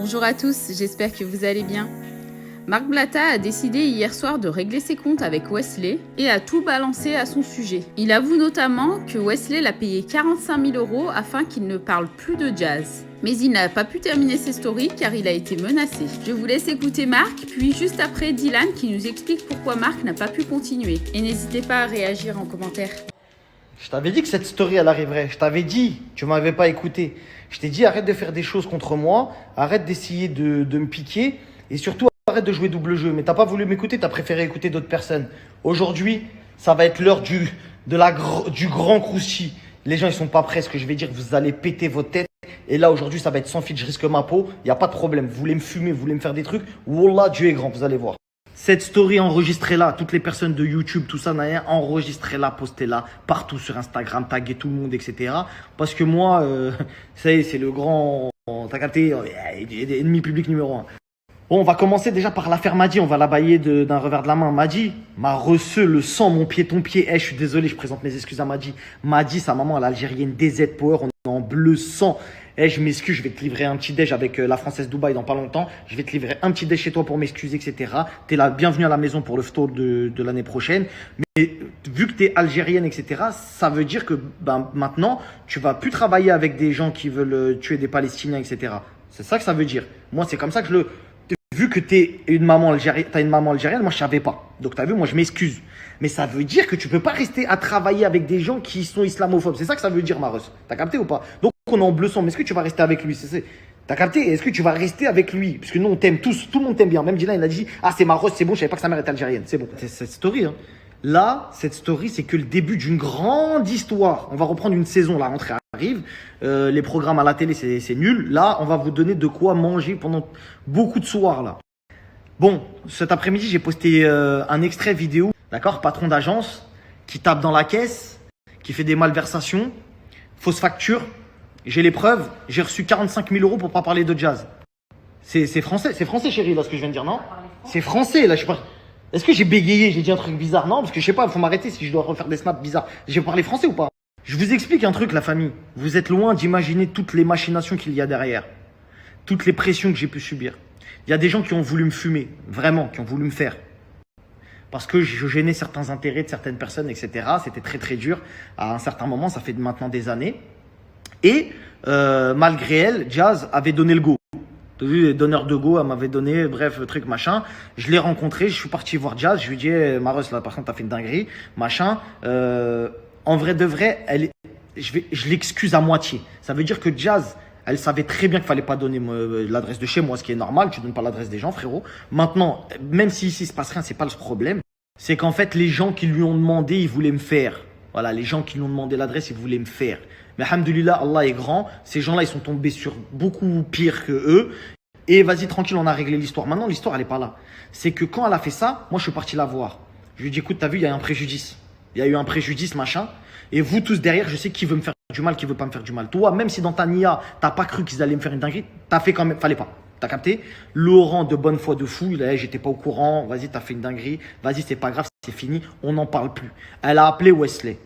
Bonjour à tous, j'espère que vous allez bien. Marc Blatta a décidé hier soir de régler ses comptes avec Wesley et a tout balancé à son sujet. Il avoue notamment que Wesley l'a payé 45 000 € afin qu'il ne parle plus de jazz. Mais il n'a pas pu terminer ses stories car il a été menacé. Je vous laisse écouter Marc, puis juste après Dylan qui nous explique pourquoi Marc n'a pas pu continuer. Et n'hésitez pas à réagir en commentaire. Je t'avais dit que cette story, elle arriverait. Je t'avais dit, tu m'avais pas écouté. Je t'ai dit, arrête de faire des choses contre moi, arrête d'essayer de me piquer et surtout, arrête de jouer double jeu. Mais t'as pas voulu m'écouter, t'as préféré écouter d'autres personnes. Aujourd'hui, ça va être l'heure du grand crousty. Les gens, ils sont pas prêts. Ce que je vais dire, vous allez péter votre tête. Et là, aujourd'hui, ça va être sans fil, je risque ma peau. Il n'y a pas de problème. Vous voulez me fumer, vous voulez me faire des trucs. Wallah, Dieu est grand, vous allez voir. Cette story, enregistrez-la. Toutes les personnes de YouTube, tout ça, enregistrez-la, postez-la partout sur Instagram, taguez tout le monde, etc. Parce que moi, ça y est, c'est le grand... T'as capté, ennemi public numéro 1. Bon, on va commencer déjà par l'affaire Madi. On va la bailler d'un revers de la main. Madi m'a reçu le sang, mon pied, ton pied. Je suis désolé, je présente mes excuses à Madi. Madi, sa maman, elle est algérienne, DZ Power. On est en bleu sang. Je m'excuse, je vais te livrer un petit déj avec la Française Dubaï dans pas longtemps. Je vais te livrer un petit déj chez toi pour m'excuser, etc. T'es la bienvenue à la maison pour le photo de l'année prochaine. Mais vu que t'es algérienne, etc., ça veut dire que maintenant, tu vas plus travailler avec des gens qui veulent tuer des Palestiniens, etc. C'est ça que ça veut dire. Moi, c'est comme ça que je le... Vu que t'as une maman algérienne, moi je savais pas. Donc t'as vu, moi je m'excuse. Mais ça veut dire que tu peux pas rester à travailler avec des gens qui sont islamophobes. C'est ça que ça veut dire, Maros. T'as capté ou pas? Donc on est en bleu sang. Mais est-ce que tu vas rester avec lui? T'as capté? Est-ce que tu vas rester avec lui? Parce que nous on t'aime tous. Tout le monde t'aime bien. Même Dylan il a dit, ah c'est Maros, c'est bon. Je savais pas que sa mère était algérienne. C'est bon. C'est cette story. Hein. Là, cette story, c'est que le début d'une grande histoire. On va reprendre une saison. La rentrée arrive. Les programmes à la télé, c'est nul. Là, on va vous donner de quoi manger pendant beaucoup de soirs là. Bon, cet après-midi, j'ai posté un extrait vidéo, d'accord, patron d'agence, qui tape dans la caisse, qui fait des malversations, fausse facture. J'ai les preuves. J'ai reçu 45 000 € pour pas parler de jazz. C'est français, chérie, là, ce que je viens de dire, non? C'est français, là, je sais pas. Est-ce que j'ai bégayé, j'ai dit un truc bizarre? Non, parce que je sais pas, il faut m'arrêter si je dois refaire des snaps bizarres. J'ai parlé français ou pas? Je vous explique un truc, la famille. Vous êtes loin d'imaginer toutes les machinations qu'il y a derrière. Toutes les pressions que j'ai pu subir. Il y a des gens qui ont voulu me fumer, vraiment, qui ont voulu me faire. Parce que je gênais certains intérêts de certaines personnes, etc. C'était très très dur. À un certain moment, ça fait maintenant des années. Et malgré elle, Jazz avait donné le go. Tu as vu, donneur de go, elle m'avait donné, bref, truc, machin. Je l'ai rencontré, je suis parti voir Jazz. Je lui ai dit, hey, Maros, là, par contre, t'as fait une dinguerie, machin. En vrai de vrai, je l'excuse à moitié. Ça veut dire que Jazz, elle savait très bien qu'il fallait pas donner l'adresse de chez moi, ce qui est normal. Tu donnes pas l'adresse des gens, frérot. Maintenant, même si ici il se passe rien, c'est pas le problème. C'est qu'en fait, les gens qui lui ont demandé, ils voulaient me faire. Voilà, les gens qui lui ont demandé l'adresse, ils voulaient me faire. Mais alhamdoulilah, Allah est grand. Ces gens-là, ils sont tombés sur beaucoup pire que eux. Et vas-y, tranquille, on a réglé l'histoire. Maintenant, l'histoire, elle est pas là. C'est que quand elle a fait ça, moi, je suis parti la voir. Je lui ai dit, écoute, t'as vu, il y a un préjudice. Il y a eu un préjudice, machin. Et vous tous derrière, je sais qui veut me faire du mal, qui veut pas me faire du mal. Toi, même si dans ta nia, t'as pas cru qu'ils allaient me faire une dinguerie, t'as fait quand même, fallait pas. T'as capté? Laurent, de bonne foi de fou, il a dit, j'étais pas au courant, vas-y, t'as fait une dinguerie, vas-y, c'est pas grave, c'est fini, on n'en parle plus. Elle a appelé Wesley.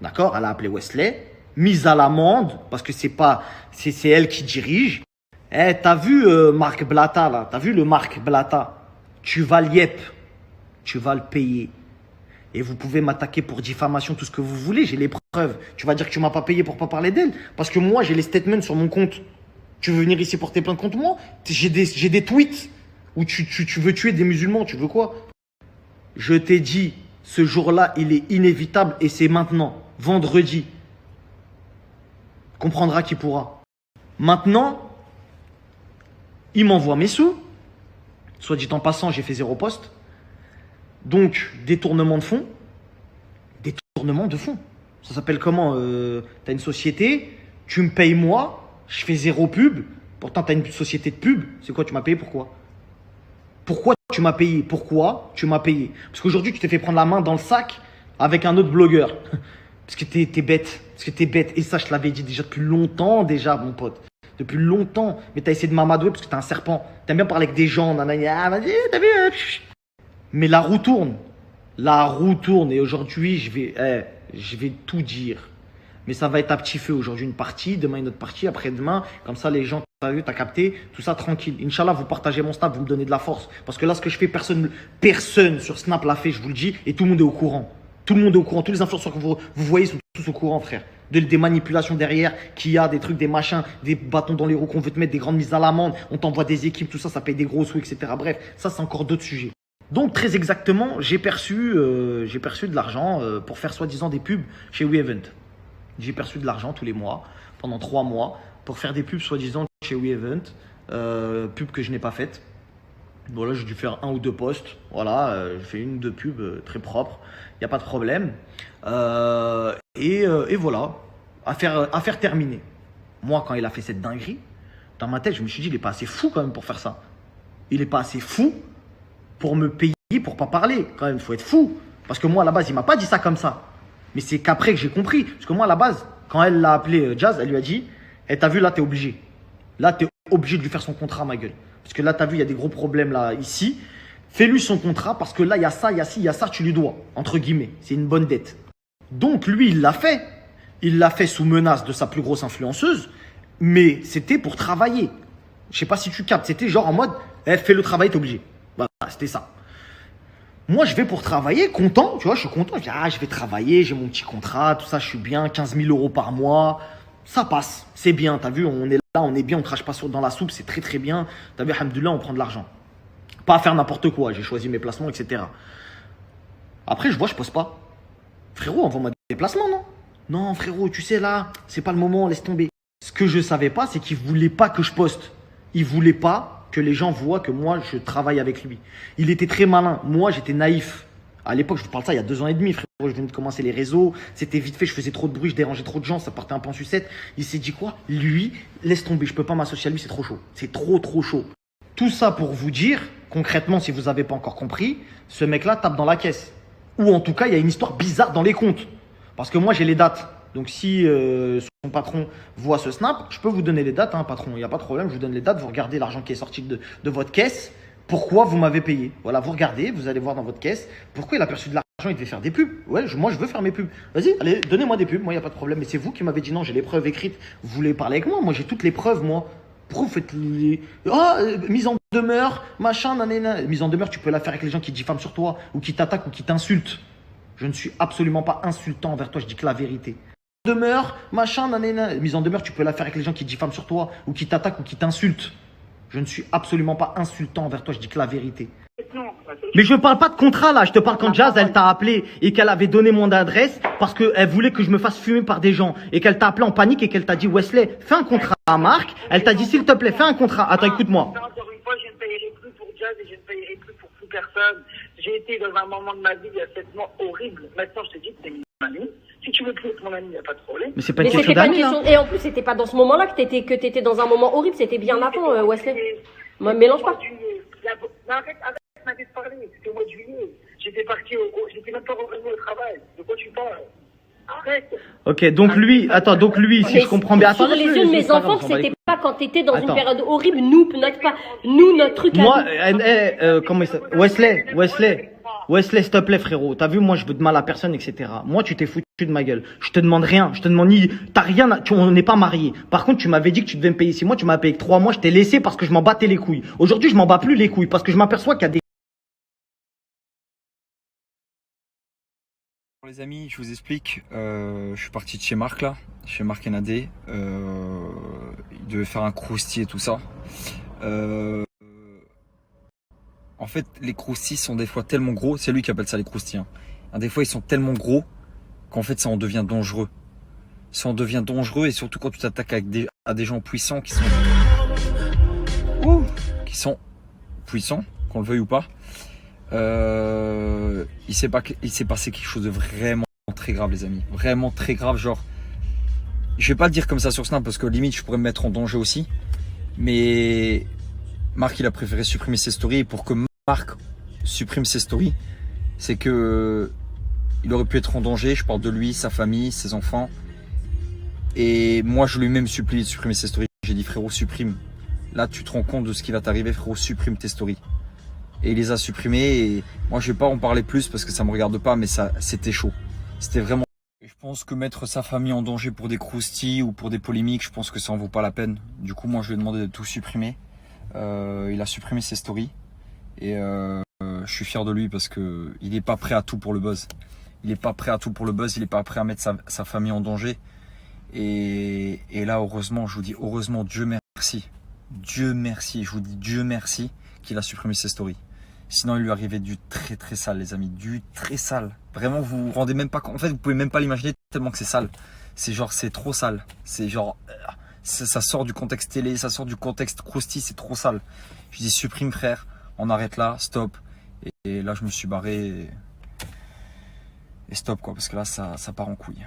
D'accord? Elle a appelé Wesley, mise à l'amende, parce que c'est elle qui dirige. T'as vu Marc Blatta, là? T'as vu le Marc Blatta? Tu vas l'yep. Tu vas le payer. Et vous pouvez m'attaquer pour diffamation, tout ce que vous voulez, j'ai les preuves. Tu vas dire que tu m'as pas payé pour pas parler d'elle. Parce que moi, j'ai les statements sur mon compte. Tu veux venir ici porter plainte contre moi? J'ai des tweets où tu veux tuer des musulmans, tu veux quoi? Je t'ai dit, ce jour-là, il est inévitable et c'est maintenant, vendredi. Comprendra qui pourra. Maintenant, il m'envoie mes sous. Soit dit en passant, j'ai fait 0 poste. Donc, détournement de fonds. Détournement de fonds. Ça s'appelle comment? T'as une société, tu me payes moi, je fais 0 pub. Pourtant, t'as une société de pub. C'est quoi? Tu m'as payé pourquoi? Pourquoi tu m'as payé? Pourquoi tu m'as payé? Parce qu'aujourd'hui, tu t'es fait prendre la main dans le sac avec un autre blogueur. Parce que t'es bête. Parce que t'es bête. Et ça, je te l'avais dit déjà depuis longtemps, déjà, mon pote. Depuis longtemps. Mais t'as essayé de m'amadouer parce que t'es un serpent. T'aimes bien parler avec des gens. Nanana, vas-y, t'as vu? Mais la roue tourne. La roue tourne. Et aujourd'hui, je vais tout dire. Mais ça va être à petit feu. Aujourd'hui, une partie. Demain, une autre partie. Après-demain. Comme ça, les gens T'as vu, t'as capté? Tout ça tranquille. Inch'Allah, vous partagez mon snap, vous me donnez de la force. Parce que là, ce que je fais, personne sur Snap l'a fait, je vous le dis, et tout le monde est au courant. Tout le monde est au courant. Tous les influenceurs que vous voyez sont tous au courant, frère. Des manipulations derrière, qu'il y a des trucs, des machins, des bâtons dans les roues qu'on veut te mettre, des grandes mises à l'amende, on t'envoie des équipes, tout ça, ça paye des gros sous, etc. Bref, ça, c'est encore d'autres sujets. Donc, très exactement, j'ai perçu de l'argent pour faire soi-disant des pubs chez WeEvent. J'ai perçu de l'argent tous les mois, pendant 3 mois, pour faire des pubs soi-disant chez WeEvent, pubs que je n'ai pas faites. Voilà, j'ai dû faire 1 ou 2 posts. Voilà, j'ai fait 1 ou 2 pubs très propres, il n'y a pas de problème. Et voilà, affaire terminée. Moi, quand il a fait cette dinguerie, dans ma tête, je me suis dit, il n'est pas assez fou quand même pour faire ça. Il n'est pas assez fou pour me payer, pour pas parler. Quand même, il faut être fou. Parce que moi, à la base, il m'a pas dit ça comme ça. Mais c'est qu'après que j'ai compris. Parce que moi, à la base, quand elle l'a appelé Jazz, elle lui a dit, hey, t'as vu, là, t'es obligé. Là, t'es obligé de lui faire son contrat, ma gueule. Parce que là, t'as vu, il y a des gros problèmes là, ici. Fais-lui son contrat parce que là, il y a ça, il y a ci, il y a ça, tu lui dois. Entre guillemets. C'est une bonne dette. Donc, lui, il l'a fait. Il l'a fait sous menace de sa plus grosse influenceuse. Mais c'était pour travailler. Je sais pas si tu captes. C'était genre en mode, hey, fais le travail, t'es obligé. Voilà, c'était ça. Moi, je vais pour travailler, content, tu vois, je suis content. Je dis, je vais travailler, j'ai mon petit contrat, tout ça, je suis bien, 15 000 € par mois. Ça passe, c'est bien, t'as vu, on est là, on est bien, on crache pas dans la soupe, c'est très très bien. T'as vu, alhamdoulilah, on prend de l'argent. Pas à faire n'importe quoi, j'ai choisi mes placements, etc. Après, je vois, je poste pas. Frérot, envoie-moi des placements, non? Non, frérot, tu sais, là, c'est pas le moment, laisse tomber. Ce que je savais pas, c'est qu'il voulait pas que je poste. Il voulait pas que les gens voient que moi, je travaille avec lui. Il était très malin. Moi, j'étais naïf. À l'époque, je vous parle de ça il y a 2 ans et demi, frérot. Je venais de commencer les réseaux. C'était vite fait, je faisais trop de bruit, je dérangeais trop de gens, ça partait un peu en sucette. Il s'est dit quoi? Lui, laisse tomber, je peux pas m'associer à lui, c'est trop chaud. C'est trop, trop chaud. Tout ça pour vous dire, concrètement, si vous n'avez pas encore compris, ce mec-là tape dans la caisse. Ou en tout cas, il y a une histoire bizarre dans les comptes. Parce que moi, j'ai les dates. Donc, si son patron voit ce snap, je peux vous donner les dates, hein, patron. Il n'y a pas de problème, je vous donne les dates. Vous regardez l'argent qui est sorti de votre caisse. Pourquoi vous m'avez payé? Voilà, vous regardez, vous allez voir dans votre caisse. Pourquoi il a perçu de l'argent? Il devait faire des pubs. Ouais, moi, je veux faire mes pubs. Vas-y, allez, donnez-moi des pubs. Moi, il n'y a pas de problème. Mais c'est vous qui m'avez dit non, j'ai les preuves écrites. Vous voulez parler avec moi? Moi, j'ai toutes les preuves, moi. Pourquoi vous faites les... mise en demeure, machin, nanana. Mise en demeure, tu peux la faire avec les gens qui diffament sur toi, ou qui t'attaquent, ou qui t'insultent. Je ne suis absolument pas insultant envers toi, je dis que la vérité. Demeure, machin, nanana. Mise en demeure, tu peux la faire avec les gens qui diffament sur toi, ou qui t'attaquent, ou qui t'insultent. Je ne suis absolument pas insultant envers toi, je dis que la vérité. Mais je ne parle pas de contrat là, je te parle quand Jazz elle t'a appelé et qu'elle avait donné mon adresse parce qu'elle voulait que je me fasse fumer par des gens et qu'elle t'a appelé en panique et qu'elle t'a dit Wesley, fais un contrat à Marc. Elle t'a dit s'il te plaît, fais un contrat. Attends, écoute-moi. Encore une fois, je ne payerai plus pour Jazz et je ne payerai plus pour toute personne. J'ai été dans un moment de ma vie il y a 7 mois horrible. Maintenant, je te dis que c'est mon ami. Si tu veux plus être mon ami, il n'y a pas de problème. Mais c'est pas une question d'amis là. Et en plus, c'était pas dans ce moment-là que t'étais dans un moment horrible, c'était bien avant, Wesley. Moi, mélange pas. Arrête de parler, c'était au mois de juillet. J'étais parti, j'étais même pas revenu au travail. De quoi tu parles? Arrête. Ok, donc lui, attends, donc lui, si je comprends bien. Sur les yeux de mes enfants, c'était pas quand t'étais dans une période horrible, notre truc. Moi, comment il s'appelle? Wesley, s'il te plaît, frérot. T'as vu, moi, je veux de mal à personne, etc. Moi, tu t'es foutu de ma gueule. Je te demande rien. Je te demande ni. T'as rien. On n'est pas mariés. Par contre, tu m'avais dit que tu devais me payer 6 mois. Tu m'as payé que 3 mois. Je t'ai laissé parce que je m'en battais les couilles. Aujourd'hui, je m'en bats plus les couilles parce que je m'aperçois qu'il y a des. Les amis, je vous explique. Je suis parti de chez Marc là, chez Marc Nadé. Il devait faire un croustille et tout ça. En fait, les croustilles sont des fois tellement gros. C'est lui qui appelle ça les croustilles. Hein. Des fois, ils sont tellement gros qu'en fait, ça en devient dangereux. Ça en devient dangereux et surtout quand tu t'attaques à des gens puissants qui sont puissants, qu'on le veuille ou pas. Il s'est passé quelque chose de vraiment très grave, les amis. Vraiment très grave, genre. Je vais pas le dire comme ça sur Snap parce que limite je pourrais me mettre en danger aussi. Mais Marc il a préféré supprimer ses stories. Et pour que Marc supprime ses stories, c'est que il aurait pu être en danger. Je parle de lui, sa famille, ses enfants. Et moi je lui ai même supplié de supprimer ses stories. J'ai dit frérot supprime. Là tu te rends compte de ce qui va t'arriver, frérot, supprime tes stories. Et il les a supprimés et moi je vais pas en parler plus parce que ça me regarde pas, mais ça c'était chaud. C'était vraiment. Je Je pense que mettre sa famille en danger pour des croustilles ou pour des polémiques, je pense que ça en vaut pas la peine. Du coup, moi, je lui ai demandé de tout supprimer. Il a supprimé ses stories. Et je suis fier de lui parce que il est pas prêt à tout pour le buzz. Il est pas prêt à tout pour le buzz. Il est pas prêt à mettre sa famille en danger. Et là, heureusement, je vous dis heureusement, Dieu merci. Dieu merci. Je vous dis Dieu merci qu'il a supprimé ses stories. Sinon, il lui arrivait du très très sale, les amis. Du très sale. Vraiment, vous vous rendez même pas compte. En fait, vous pouvez même pas l'imaginer tellement que c'est sale. C'est genre, c'est trop sale. C'est genre, ça sort du contexte télé, ça sort du contexte croustille, c'est trop sale. Je dis, supprime frère, on arrête là, stop. Et là, je me suis barré. Et stop quoi, parce que là, ça part en couille.